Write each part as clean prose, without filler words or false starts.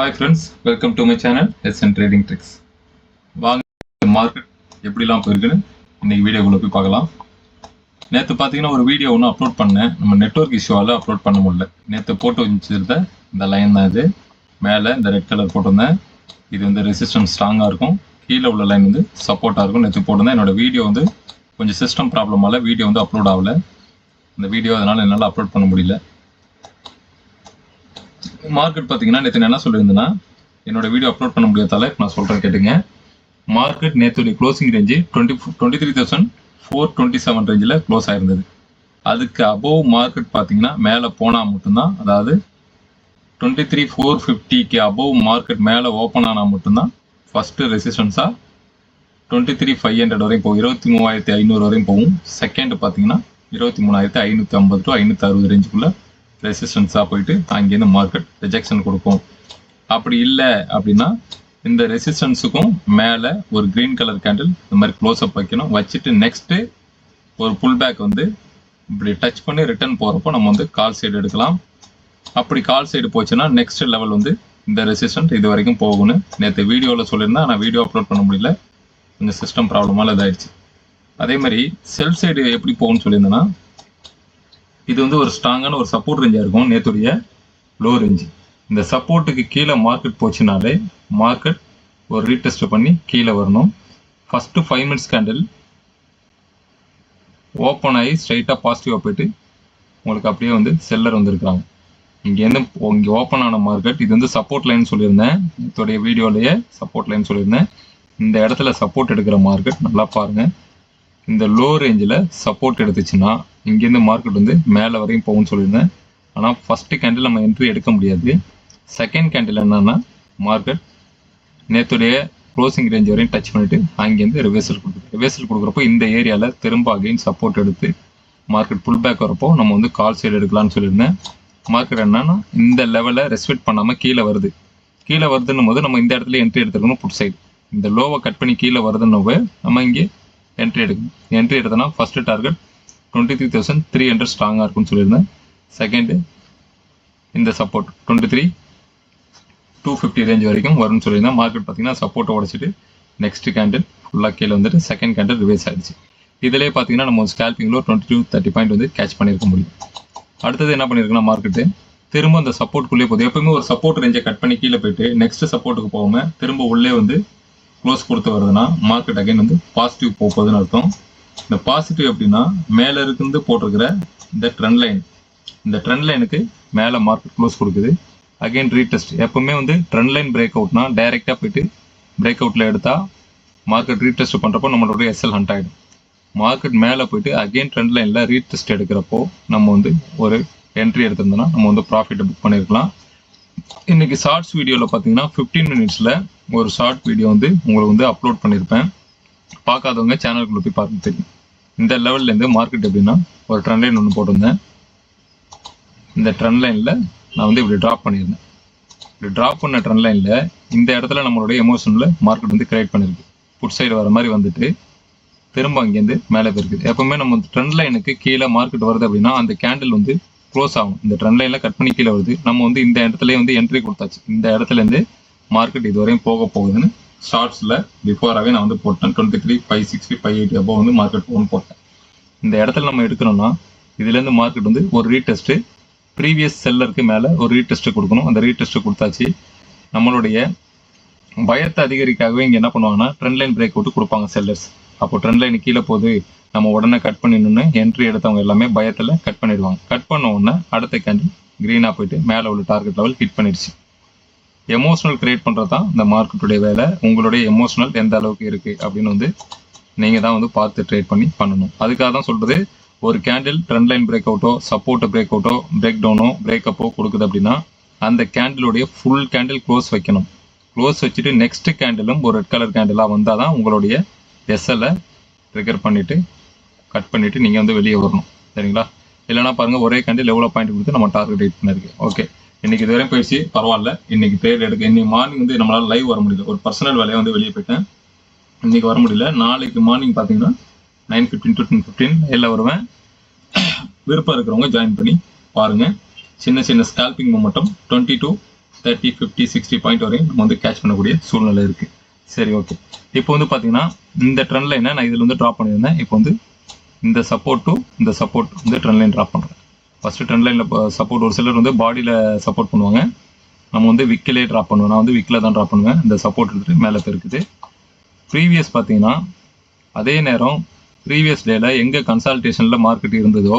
Hi friends, welcome to my channel SN Trading Tricks. வாங்க market எப்படிலாம் போயிருக்குன்னு இன்னைக்கு வீடியோக்குள்ள போய் பார்க்கலாம். நேற்று பார்த்தீங்கன்னா ஒரு வீடியோ ஒன்று அப்லோட் பண்ணேன். நம்ம நெட்வொர்க் இஷ்யூவால் அப்லோட் பண்ண முடியல. நேற்று போட்டு வச்சுருந்த இந்த லைன் தான் இது. மேலே இந்த ரெட் கலர் போட்டிருந்தேன். இது வந்து ரெசிஸ்டன்ஸ் ஸ்ட்ராங்காக இருக்கும். கீழே உள்ள லைன் வந்து சப்போர்ட்டாக இருக்கும். நேற்று போட்டிருந்தேன். என்னோட வீடியோ வந்து கொஞ்சம் சிஸ்டம் ப்ராப்ளமால் வீடியோ வந்து அப்லோட் ஆகலை. இந்த வீடியோ அதனால் என்னால் அப்லோட் பண்ண முடியல. மார்க்கெட் பார்த்தீங்கன்னா நேற்று என்ன சொல்லியிருந்தேன்னா என்னோட வீடியோ அப்லோட் பண்ண முடியாதால நான் சொல்கிறேன் கேட்டுங்க. மார்க்கெட் நேற்றுடைய க்ளோசிங் ரேஞ்சு 23,427 ரேஞ்சில் க்ளோஸ் ஆயிருந்தது. அதுக்கு அபோவ் மார்க்கெட் பார்த்தீங்கன்னா மேலே போனால் மட்டும்தான், அதாவது 23,450க்கு அபோவ் மார்க்கெட் மேலே ஓப்பன் ஆனால் மட்டும்தான் ஃபஸ்ட்டு ரெசிஸ்டன்ஸாக 23,500 வரையும் போகும், 23,500 வரையும் போகும். செகண்ட் பார்த்தீங்கன்னா 23,550 to 560 ரேஞ்சுக்குள்ளே ரெசிஸ்டன்ஸாக போயிட்டு அங்கேருந்து மார்க்கெட் ரிஜெக்ஷன் கொடுக்கும். அப்படி இல்லை அப்படின்னா இந்த ரெசிஸ்டன்ஸுக்கும் மேலே ஒரு க்ரீன் கலர் கேண்டில் இந்த மாதிரி க்ளோஸ் அப் வைக்கணும். வச்சுட்டு நெக்ஸ்ட்டு ஒரு புல் பேக் வந்து இப்படி டச் பண்ணி ரிட்டர்ன் போகிறப்போ நம்ம வந்து கால் சைடு எடுக்கலாம். அப்படி கால் சைடு போச்சுன்னா நெக்ஸ்ட் லெவல் வந்து இந்த ரெசிஸ்டன்ட் இது வரைக்கும் போகும்னு நேற்று வீடியோவில் சொல்லியிருந்தேன். ஆனால் வீடியோ அப்லோட் பண்ண முடியல, கொஞ்சம் சிஸ்டம் ப்ராப்ளமால் இதாகிடுச்சு. அதே மாதிரி செல் சைடு எப்படி போகும்னு சொல்லியிருந்தேன்னா இது வந்து ஒரு ஸ்ட்ராங்கான ஒரு சப்போர்ட் ரேஞ்சாக இருக்கும். நேற்றுடைய லோ ரேஞ்சு இந்த சப்போர்ட்டுக்கு கீழே மார்க்கெட் போச்சுனாலே மார்க்கெட் ஒரு ரீடெஸ்ட் பண்ணி கீழே வரணும். ஃபஸ்ட்டு 5 minutes கேண்டில் ஓப்பன் ஆகி ஸ்ட்ரைட்டாக பாசிட்டிவாக போயிட்டு உங்களுக்கு அப்படியே வந்து செல்லர் வந்துருக்காங்க. இங்கேருந்து இங்கே ஓப்பன் ஆன மார்க்கெட் இது வந்து சப்போர்ட் லைன் சொல்லியிருந்தேன். இதோடைய வீடியோலேயே சப்போர்ட் லைன் சொல்லியிருந்தேன். இந்த இடத்துல சப்போர்ட் எடுக்கிற மார்க்கெட் நல்லா பாருங்கள். இந்த லோ ரேஞ்சில் சப்போர்ட் எடுத்துச்சுன்னா இங்கேருந்து மார்க்கெட் வந்து மேலே வரையும் போகும்னு சொல்லியிருந்தேன். ஆனால் ஃபஸ்ட்டு கேண்டில் நம்ம என்ட்ரி எடுக்க முடியாது. செகண்ட் கேண்டில் என்னன்னா மார்க்கெட் நேற்றுடைய க்ளோசிங் ரேஞ்ச் வரையும் டச் பண்ணிவிட்டு அங்கேருந்து ரிவர்சல் கொடுக்குது. ரிவர்சல் கொடுக்குறப்போ இந்த ஏரியாவில் திரும்ப அகைன் சப்போர்ட் எடுத்து மார்க்கெட் புல் பேக் வரப்போ நம்ம வந்து கால் சைடு எடுக்கலாம்னு சொல்லியிருந்தேன். மார்க்கெட் என்னன்னா இந்த லெவலை ரெஸ்பெக்ட் பண்ணாமல் கீழே வருது. கீழே வருதுன்னும் போது நம்ம இந்த இடத்துல என்ட்ரி எடுத்துக்கணும். புட் சைடு இந்த லோவை கட் பண்ணி கீழே வருதுன்னு நம்ம இங்கே என்ட்ரி எடுக்கணும். என்ட்ரி எடுத்தோன்னா ஃபஸ்ட்டு டார்கெட் 23,300 ஸ்ட்ராங்காக இருக்கும்னு சொல்லியிருந்தேன். செகண்டு இந்த சப்போர்ட் 23,250 ரேஞ்ச் வரைக்கும் வரும்னு சொல்லியிருந்தேன். மார்க்கெட் பார்த்தீங்கன்னா சப்போர்ட்டை உடச்சிட்டு நெக்ஸ்ட் கேண்டில் ஃபுல்லாக கீழே வந்துட்டு செகண்ட் கேண்டில் ரிவர்ஸ் ஆகிடுச்சு. இதிலே பார்த்தீங்கன்னா நம்ம ஸ்கேல்பிங்கில் 22-30 பாயிண்ட் வந்து கேட்ச் பண்ணியிருக்க முடியும். அடுத்தது என்ன பண்ணியிருக்குன்னா மார்க்கெட்டு திரும்ப அந்த சப்போர்ட்டுக்குள்ளே போகுது. எப்பவுமே ஒரு சப்போர்ட் ரேஞ்சை கட் பண்ணி கீழே போயிட்டு நெக்ஸ்ட் சப்போர்ட்டுக்கு போகாமல் திரும்ப உள்ளே வந்து க்ளோஸ் கொடுத்து வருதுன்னா மார்க்கெட் அகைன் வந்து பாசிட்டிவ் போகுதுன்னு அர்த்தம். இந்த பாசிட்டிவ் எப்படின்னா மேலே இருந்து போட்டிருக்கிற இந்த ட்ரெண்ட் லைன், இந்த ட்ரெண்ட் லைனுக்கு மேலே மார்க்கெட் க்ளோஸ் கொடுக்குது. Again retest. எப்பவுமே வந்து ட்ரெண்ட் லைன் பிரேக் அவுட்னா டைரெக்டாக போயிட்டு பிரேக் அவுட்டில் எடுத்தால் மார்க்கெட் ரீடெஸ்ட் பண்ணுறப்போ நம்மளோட எஸ்எல் ஹண்ட் ஆகிடும். மார்க்கெட் மேலே போயிட்டு அகைன் ட்ரெண்ட் லைனில் ரீடெஸ்ட் எடுக்கிறப்போ நம்ம வந்து ஒரு என்ட்ரி எடுத்திருந்தோம்னா நம்ம வந்து ப்ராஃபிட்டை புக் பண்ணியிருக்கலாம். இன்னைக்கு ஷார்ட்ஸ் வீடியோவில் பார்த்தீங்கன்னா 15 minutesல ஒரு ஷார்ட் வீடியோ வந்து உங்களுக்கு வந்து அப்லோட் பண்ணியிருப்பேன். பார்க்காதவங்க சேனலுக்குள்ள போய் பார்க்க தெரியும். இந்த லெவல்லேருந்து மார்க்கெட் எப்படின்னா ஒரு ட்ரெண்ட் லைன் ஒன்று போட்டிருந்தேன். இந்த ட்ரெண்ட் லைனில் நான் வந்து இப்படி ட்ராப் பண்ணியிருந்தேன். இப்படி ட்ராப் பண்ண ட்ரெண்ட் லைனில் இந்த இடத்துல நம்மளுடைய எமோஷனில் மார்க்கெட் வந்து கிரியேட் பண்ணியிருக்கு. புட் சைடு வர மாதிரி வந்துட்டு திரும்ப அங்கேருந்து மேலே போயிருக்குது. எப்பவுமே நம்ம ட்ரெண்ட் லைனுக்கு கீழே மார்க்கெட் வருது அப்படின்னா அந்த கேண்டில் வந்து க்ளோஸ் ஆகும். இந்த ட்ரெண்ட் லைனில் கட் பண்ணி கீழே வருது. நம்ம வந்து இந்த இடத்துல வந்து என்ட்ரி கொடுத்தாச்சு. இந்த இடத்துலேருந்து மார்க்கெட் இதுவரையும் போக போகுதுன்னு ஷார்ட்ஸில் பிஃபோராகவே நான் வந்து போட்டேன். 23,560 580 above வந்து மார்க்கெட் போகணும்னு போட்டேன். இந்த இடத்துல நம்ம எடுக்கணும்னா இதுலேருந்து மார்க்கெட் வந்து ஒரு ரீடெஸ்ட்டு ப்ரீவியஸ் செல்லருக்கு மேலே ஒரு ரீடெஸ்ட்டு கொடுக்கணும். அந்த ரீடெஸ்ட்டு கொடுத்தாச்சு. நம்மளுடைய பயத்தை அதிகரிக்காகவே இங்கே என்ன பண்ணுவாங்கன்னா ட்ரெண்ட் லைன் பிரேக் அவுட் கொடுப்பாங்க செல்லர்ஸ். அப்போ ட்ரெண்ட் லைன் கீழே போகுது நம்ம உடனே கட் பண்ணிடணும்னு என்ட்ரி எடுத்தவங்க எல்லாமே பயத்தில் கட் பண்ணிடுவாங்க. கட் பண்ண உடனே அடுத்த கேண்டில் க்ரீனாக போயிட்டு மேலே உள்ள டார்கெட் லெவல் ஹிட் பண்ணிடுச்சு. எமோஷனல் கிரியேட் பண்ணுறது தான் இந்த மார்க்கெட்டுடைய வேலை. உங்களுடைய எமோஷனல் எந்த அளவுக்கு இருக்குது அப்படின்னு வந்து நீங்கள் தான் வந்து பார்த்து ட்ரேட் பண்ணி பண்ணணும். அதுக்காக தான் சொல்கிறது, ஒரு கேண்டில் ட்ரெண்ட் லைன் பிரேக் அவுட்டோ சப்போர்ட் பிரேக் அவுட்டோ பிரேக் டவுனோ பிரேக்கப்போ கொடுக்குது அப்படின்னா அந்த கேண்டிலுடைய ஃபுல் கேண்டில் க்ளோஸ் வைக்கணும். க்ளோஸ் வச்சுட்டு நெக்ஸ்ட் கேண்டிலும் ஒரு ரெட் கலர் கேண்டிலாக வந்தால் தான் உங்களுடைய எஸ்எல்லை ட்ரிகர் பண்ணிவிட்டு கட் பண்ணிவிட்டு நீங்கள் வந்து வெளியே வரணும். சரிங்களா? இல்லைனா பாருங்கள் ஒரே கேண்டில் எவ்வளோ பாயிண்ட் கொடுத்து நம்ம டார்கெட் ஹிட் பண்ணிருக்கு. ஓகே, இன்னைக்கு இதுவரை போயிடுச்சு, பரவாயில்ல. இன்னைக்கு ட்ரேட் எடுக்க இன்னைக்கு மார்னிங் வந்து நம்மளால் லைவ் வர முடியல. ஒரு பர்சனல் வேலையை வந்து வெளியே போயிட்டேன், இன்னைக்கு வர முடியல. நாளைக்கு மார்னிங் பார்த்தீங்கன்னா 9:15 to 10:15 எல்லாம் வருவேன். விருப்பம் இருக்கிறவங்க ஜாயின் பண்ணி பாருங்கள். சின்ன சின்ன ஸ்கால்பிங் மொமெண்டம் 20 to 30, 50, 60 பாயிண்ட் வரையும் நம்ம வந்து கேட்ச் பண்ணக்கூடிய சூழ்நிலை இருக்கு. சரி, ஓகே. இப்போ வந்து பார்த்தீங்கன்னா இந்த ட்ரெண்ட் லைனை நான் இதில் வந்து ட்ராப் பண்ணியிருந்தேன். இப்போ வந்து இந்த சப்போர்ட் டு இந்த சப்போர்ட் வந்து ட்ரெண்ட் லைன் ட்ராப் பண்ணுறேன். ஃபர்ஸ்ட் ட்ரெண்ட் லைனில் சப்போர்ட் ஒரு சிலர் வந்து பாடியில் சப்போர்ட் பண்ணுவாங்க. நம்ம வந்து விக்கிலே ட்ராப் பண்ணுவோம். நான் வந்து விக்கில் தான் ட்ராப் பண்ணுவேன். இந்த சப்போர்ட் எடுத்துட்டு மேலே போயிருக்குது. ப்ரீவியஸ் பார்த்தீங்கன்னா அதே நேரம் ப்ரீவியஸ் டேல எங்கே கன்சால்டேஷனில் மார்க்கெட் இருந்ததோ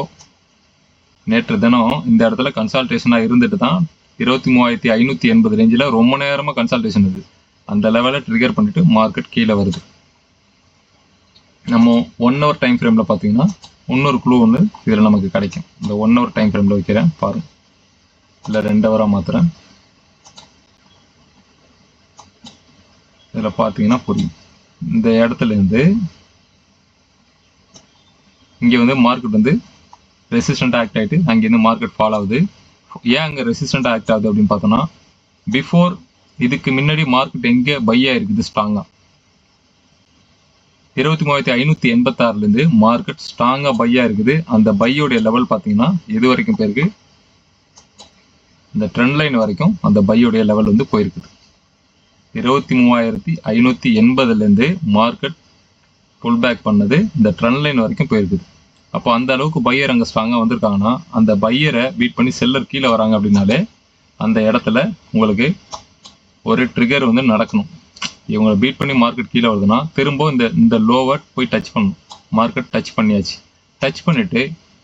நேற்று தினம் இந்த இடத்துல கன்சால்டேஷனாக இருந்துட்டு தான் 23,580 ரேஞ்சில் ரொம்ப நேரமாக கன்சால்டேஷன் இருக்குது. அந்த லெவலில் ட்ரிகர் பண்ணிட்டு மார்க்கெட் கீழே வருது. நம்ம 1 hour டைம் ஃப்ரேமில் பார்த்தீங்கன்னா இன்னொரு க்ளூ ஒன்று இதில் நமக்கு கிடைக்கும். இந்த 1 hour டைம் ஃப்ரேமில் வைக்கிறேன் பாருங்க, இல்லை 2 hour மாற்றுறேன். இதில் பார்த்தீங்கன்னா புரியும். இந்த இடத்துல இருந்து இங்கே வந்து மார்க்கெட் வந்து ரெசிஸ்டண்டாக ஆக்ட் ஆகிட்டு அங்கேருந்து மார்க்கெட் ஃபால் ஆகுது. ஏன் அங்கே ரெசிஸ்டண்டாக ஆக்ட் ஆகுது அப்படின்னு பார்த்தோன்னா, பிஃபோர் இதுக்கு முன்னாடி மார்க்கெட் எங்கே பை ஆயிருக்குது ஸ்ட்ராங்காக 23,586 மார்க்கெட் ஸ்ட்ராங்காக பையாக இருக்குது. அந்த பையோடைய லெவல் பார்த்தீங்கன்னா இது வரைக்கும் போயிருக்கு. இந்த ட்ரெண்ட் லைன் வரைக்கும் அந்த பையோடைய லெவல் வந்து போயிருக்குது. 23,580 மார்க்கெட் புல் பேக் பண்ணது இந்த ட்ரெண்ட் லைன் வரைக்கும் போயிருக்குது. அப்போ அந்த அளவுக்கு பையர் அங்கே ஸ்ட்ராங்காக வந்திருக்காங்கன்னா அந்த பையரை பீட் பண்ணி செல்லர் கீழே வராங்க அப்படின்னாலே அந்த இடத்துல உங்களுக்கு ஒரு ட்ரிகர் வந்து நடக்கணும். இவங்களை பீட் பண்ணி மார்க்கெட் கீழே வருதுன்னா திரும்ப இந்த லோவை போய் டச் பண்ணணும். மார்க்கெட் டச் பண்ணியாச்சு. டச் பண்ணிட்டு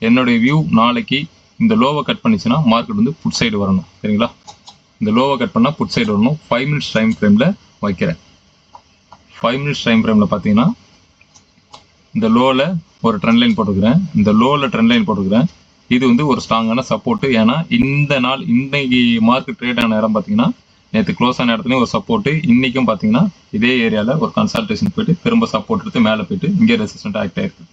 என்னுடைய வியூ நாளைக்கு இந்த லோவை கட் பண்ணிச்சுன்னா மார்க்கெட் வந்து புட் சைடு வரணும். சரிங்களா? இந்த லோவை கட் பண்ணால் புட் சைடு வரணும். 5 minutes டைம் ஃப்ரேமில் வைக்கிறேன். 5 minutes டைம் ஃப்ரேமில் பார்த்தீங்கன்னா இந்த லோவில் ஒரு ட்ரெண்ட் லைன் போட்டுக்கிறேன். இந்த லோவில் ட்ரெண்ட் லைன் போட்டுக்கிறேன். இது வந்து ஒரு ஸ்ட்ராங்கான சப்போர்ட்டு. ஏன்னா இந்த நாள் இன்னைக்கு மார்க்கெட் ட்ரேட் ஆன இடம் பார்த்தீங்கன்னா நேற்று க்ளோஸ் ஆன இடத்துலையும் ஒரு சப்போர்ட்டு, இன்றைக்கும் பார்த்தீங்கன்னா இதே ஏரியாவில் ஒரு கன்சல்டேஷன் போயிட்டு திரும்ப சப்போர்ட் எடுத்து மேலே போயிட்டு இங்கே ரெசிஸ்டன்ட் ஆக்ட் ஆயிருக்கு.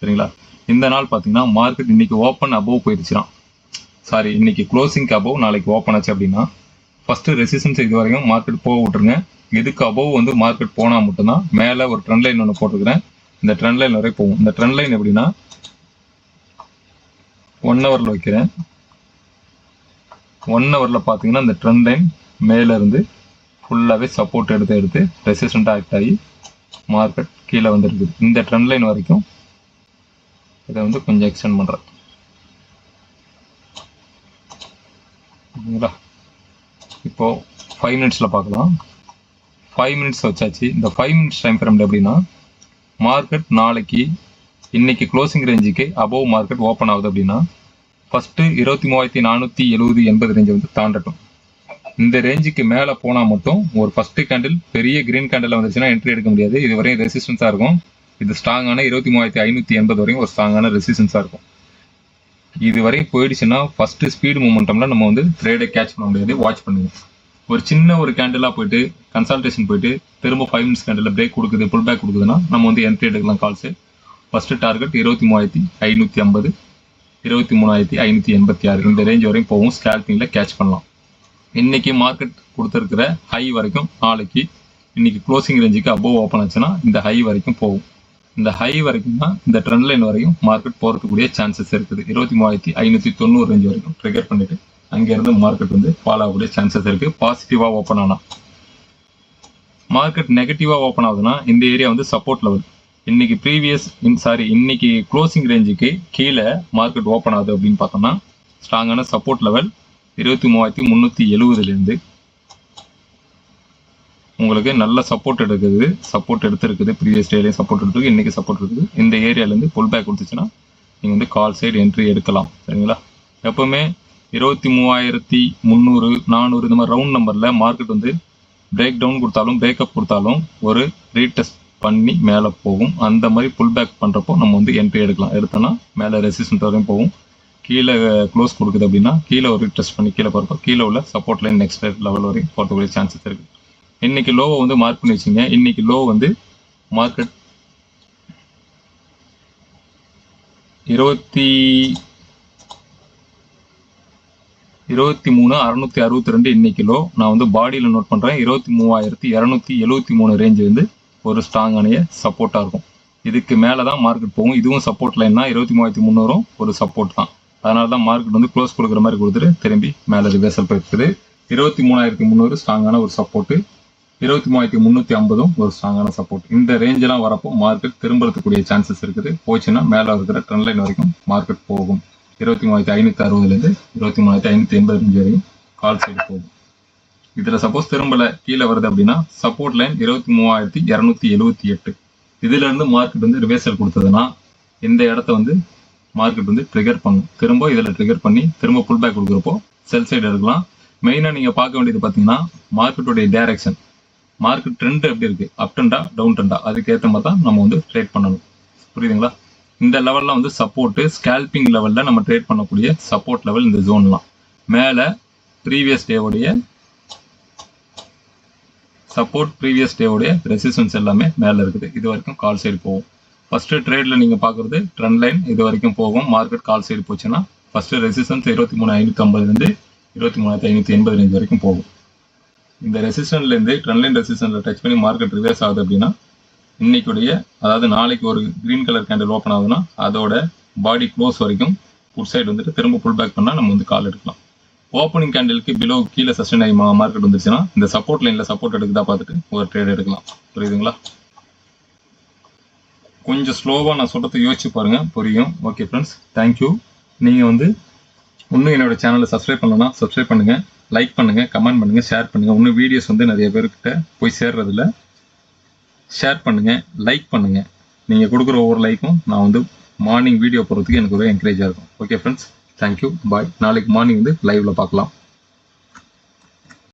சரிங்களா? இந்த நாள் பார்த்தீங்கன்னா மார்க்கெட் இன்னைக்கு ஓப்பன் அபோவ் போயிடுச்சுன்னா, சாரி இன்னைக்கு க்ளோசிங்க்கு அபோவ் நாளைக்கு ஓப்பன் ஆச்சு அப்படின்னா ஃபஸ்ட்டு ரெசிஸ்டன்ஸ் இது வரைக்கும் மார்க்கெட் போக விட்டுருங்க. இதுக்கு அபோவ் வந்து மார்க்கெட் போனால் மட்டும்தான் மேலே ஒரு ட்ரெண்ட் லைன் ஒன்று போட்டுக்கிறேன். இந்த ட்ரெண்ட் லைன் வரை போகும். இந்த ட்ரெண்ட் லைன் எப்படின்னா 1 hourல வைக்கிறேன். 1 hourல பார்த்தீங்கன்னா இந்த ட்ரெண்ட் லைன் மேலே இருந்து ஃபுல்லாகவே சப்போர்ட் எடுத்து ரெசிஸ்டண்டாக ஆக்ட் ஆகி மார்க்கெட் கீழே வந்துருக்குது. இந்த ட்ரெண்ட் லைன் வரைக்கும் இதை வந்து கொஞ்சம் எக்ஸ்டெண்ட் பண்ணுறேன். ஓகேங்களா? இப்போது 5 minutesல பார்க்கலாம். 5 minutes வச்சாச்சு. இந்த 5 minutes டைம் ஃப்ரேமில் எப்படின்னா மார்க்கெட் நாளைக்கு இன்னைக்கு க்ளோசிங் ரேஞ்சுக்கு அபோவ் மார்க்கெட் ஓப்பன் ஆகுது அப்படின்னா ஃபஸ்ட்டு 23,470 ரேஞ்சை வந்து தாண்டட்டும். இந்த ரேஞ்சுக்கு மேலே போனால் மட்டும் ஒரு ஃபஸ்ட்டு கேண்டில் பெரிய கிரீன் கேண்டில் வந்துச்சுன்னா என்ட்ரி எடுக்க முடியாது. இது வரையும் ரெசிஸ்டன்ஸாக இருக்கும். இது ஸ்ட்ராங்கான 23,580 வரையும் ஒரு ஸ்ட்ராங்கான ரெசிஸ்டன்ஸாக இருக்கும். இது வரையும் போயிடுச்சுன்னா ஃபஸ்ட்டு ஸ்பீடு மூமெண்டம்ல நம்ம வந்து ட்ரேடை கேட்ச் பண்ண முடியாது. வாட்ச் பண்ணுங்க. ஒரு சின்ன ஒரு கேண்டிலாக போயிட்டு கன்சல்டேஷன் போயிட்டு திரும்ப 5 minutes கேண்டில் பிரேக் கொடுக்குது, புல் பேக் கொடுக்குதுன்னா நம்ம வந்து என்ட்ரி எடுக்கலாம் கால்ஸு. ஃபஸ்ட்டு டார்கெட் 23,550, 23,586 இந்த ரேஞ்ச் வரையும் போகும். ஸ்கேல்பிங்கில் கேட்ச் பண்ணலாம். இன்னைக்கு மார்க்கெட் கொடுத்துருக்கிற ஹை வரைக்கும் நாளைக்கு இன்னைக்கு க்ளோசிங் ரேஞ்சுக்கு அபோவ் ஓப்பன் ஆச்சுன்னா இந்த ஹை வரைக்கும் போகும். இந்த ஹை வரைக்கும் தான் இந்த ட்ரெண்ட் லைன் வரையும் மார்க்கெட் போகிறதுக்கூடிய சான்சஸ் இருக்குது. 23,590 ரேஞ்ச் வரைக்கும் ட்ரிகர் பண்ணிட்டு அங்கேருந்து மார்க்கெட் வந்து ஃபால் ஆகக்கூடிய சான்சஸ் இருக்குது. பாசிட்டிவாக ஓப்பன் ஆனால் மார்க்கெட் நெகட்டிவாக ஓப்பன் ஆகுதுன்னா இந்த ஏரியா வந்து சப்போர்ட் லெவல். இன்னைக்கு இன்னைக்கு க்ளோசிங் ரேஞ்சுக்கு கீழே மார்க்கெட் ஓப்பன் ஆகுது அப்படின்னு பார்த்தோம்னா ஸ்ட்ராங்கான சப்போர்ட் லெவல் 23,370 உங்களுக்கு நல்ல சப்போர்ட் எடுத்திருக்குது. ப்ரீவியஸ் டேலையும் சப்போர்ட் எடுத்துருக்கு, இன்னைக்கு சப்போர்ட் இருக்குது. இந்த ஏரியாலேருந்து புல் பேக் கொடுத்துச்சுன்னா நீங்கள் வந்து கால் சைடு என்ட்ரி எடுக்கலாம். சரிங்களா? எப்பவுமே 23,300, 400 இந்த மாதிரி ரவுண்ட் நம்பரில் மார்க்கெட் வந்து பிரேக் டவுன் கொடுத்தாலும் பிரேக்கப் கொடுத்தாலும் ஒரு ரீடெஸ்ட் பண்ணி மேலே போகும். அந்த மாதிரி புல் பேக் பண்ணுறப்போ நம்ம வந்து என்ட்ரி எடுக்கலாம். எடுத்தோன்னா மேலே ரெசிஸ்டன்ட் வரையும் போகும். கீழே க்ளோஸ் கொடுக்குது அப்படின்னா கீழே ஒரு ரீடெஸ்ட் பண்ணி கீழே போகிறப்போ கீழே உள்ள சப்போர்ட் லைன் நெக்ஸ்ட் லெவல் வரையும் போகிறதுக்குரிய சான்சஸ் இருக்குது. இன்னைக்கு லோவை வந்து மார்க் பண்ணி வச்சுங்க. இன்னைக்கு லோ வந்து மார்க்கெட் 23,662 இன்னைக்கு லோ. நான் வந்து பாடியில் நோட் பண்ணுறேன். 23,273 ரேஞ்ச் வந்து ஒரு ஸ்ட்ராங்கான சப்போர்ட்டாக இருக்கும். இதுக்கு மேலே தான் மார்க்கெட் போகும். இதுவும் சப்போர்ட் லைன் தான். 23,300 ஒரு சப்போர்ட் தான். அதனால தான் மார்க்கெட் வந்து க்ளோஸ் கொடுக்குற மாதிரி கொடுத்துட்டு திரும்பி மேலே ரிவர்சல் போயிருக்குது. 23,300 ஸ்ட்ராங்கான ஒரு சப்போர்ட்டு, 23,350 ஒரு ஸ்ட்ராங்கான சப்போர்ட். இந்த ரேஞ்செல்லாம் வரப்போ மார்க்கெட் திரும்பறதுக்குரிய சான்சஸ் இருக்குது. போச்சுன்னா மேலே இருக்கிற ட்ரெண்ட் லைன் வரைக்கும் மார்க்கெட் போகும். 23,560 23,585 வரையும் கால் சைடு போகும். இதில் சப்போஸ் திரும்பல கீழே வருது அப்படின்னா சப்போர்ட் லைன் 23,278. இதுல இருந்து மார்க்கெட் வந்து ரிவர்சல் கொடுத்ததுன்னா இந்த இடத்த வந்து மார்க்கெட் வந்து ட்ரிகர் பண்ணும். திரும்ப இதில் ட்ரிகர் பண்ணி திரும்ப புல் பேக் கொடுக்குறப்போ செல் சைடு எடுக்கலாம். மெயினாக நீங்கள் பார்க்க வேண்டியது பார்த்தீங்கன்னா மார்க்கெட்டுடைய டைரக்ஷன், மார்க்கெட் ட்ரெண்ட் எப்படி இருக்கு, அப் ட்ரெண்டா டவுன் ட்ரெண்டா, அதுக்கு ஏற்ற மாதிரி தான் நம்ம வந்து ட்ரேட் பண்ணணும். புரியுதுங்களா? இந்த லெவலில் வந்து சப்போர்ட்டு ஸ்கேல்பிங் லெவலில் நம்ம ட்ரேட் பண்ணக்கூடிய சப்போர்ட் லெவல் இந்த ஜோன்லாம். மேலே ப்ரீவியஸ் டேவுடைய சப்போர்ட், ப்ரீவியஸ் டேவுடைய ரெசிஸ்டன்ஸ் எல்லாமே மேலே இருக்குது. இது வரைக்கும் கால் சைடு போகும். ஃபர்ஸ்ட் ட்ரேட்ல நீங்கள் பார்க்குறது ட்ரெண்ட் லைன் இது வரைக்கும் போகும். மார்க்கெட் கால் சைடு போச்சுன்னா ஃபர்ஸ்ட் ரெசிஸ்டன்ஸ் 23,550 23,580 வரைக்கும் போகும். இந்த ரெசிஸ்டன்ட்லேருந்து ட்ரெண்ட் லைன் ரெசிஸ்டன்ட்ல டச் பண்ணி மார்க்கெட் ரிவர்ஸ் ஆகுது அப்படின்னா இன்னைக்குடைய, அதாவது நாளைக்கு ஒரு கிரீன் கலர் கேண்டில் ஓப்பன் ஆகுதுன்னா அதோட பாடி க்ளோஸ் வரைக்கும் குட் சைடு வந்துட்டு திரும்ப புல் பேக் பண்ணால் நம்ம வந்து கால் எடுக்கலாம். ஓப்பனிங் கேண்டிலுக்கு பிலோ கீழே சஸ்டெயின் ஆகி மார்க்கெட் வந்துச்சுன்னா இந்த சப்போர்ட் லைனில் சப்போர்ட் எடுக்குதா பார்த்துட்டு ஒரு ட்ரேட் எடுக்கலாம். புரியுதுங்களா? கொஞ்சம் ஸ்லோவாக நான் சொல்கிறது யோசிச்சு பாருங்க, புரியும். Okay friends, thank you. நீங்கள் வந்து இன்னும் என்னோட சேனலை சப்ஸ்கிரைப் பண்ணலன்னா சப்ஸ்கிரைப் பண்ணுங்கள், லைக் பண்ணுங்கள், கமெண்ட் பண்ணுங்கள், ஷேர் பண்ணுங்கள். இன்னும் வீடியோஸ் வந்து நிறைய பேர்கிட்ட போய் சேர்றதில்ல. ஷேர் பண்ணுங்கள், லைக் பண்ணுங்கள். நீங்கள் கொடுக்குற ஒவ்வொரு லைக்கும் நான் வந்து மார்னிங் வீடியோ போடுறதுக்கு எனக்கு ஒரு என்கரேஜாக இருக்கும். ஓகே ஃப்ரெண்ட்ஸ், தேங்க்யூ, பாய். நாளைக்கு மார்னிங் வந்து லைவ்ல பார்க்கலாம்.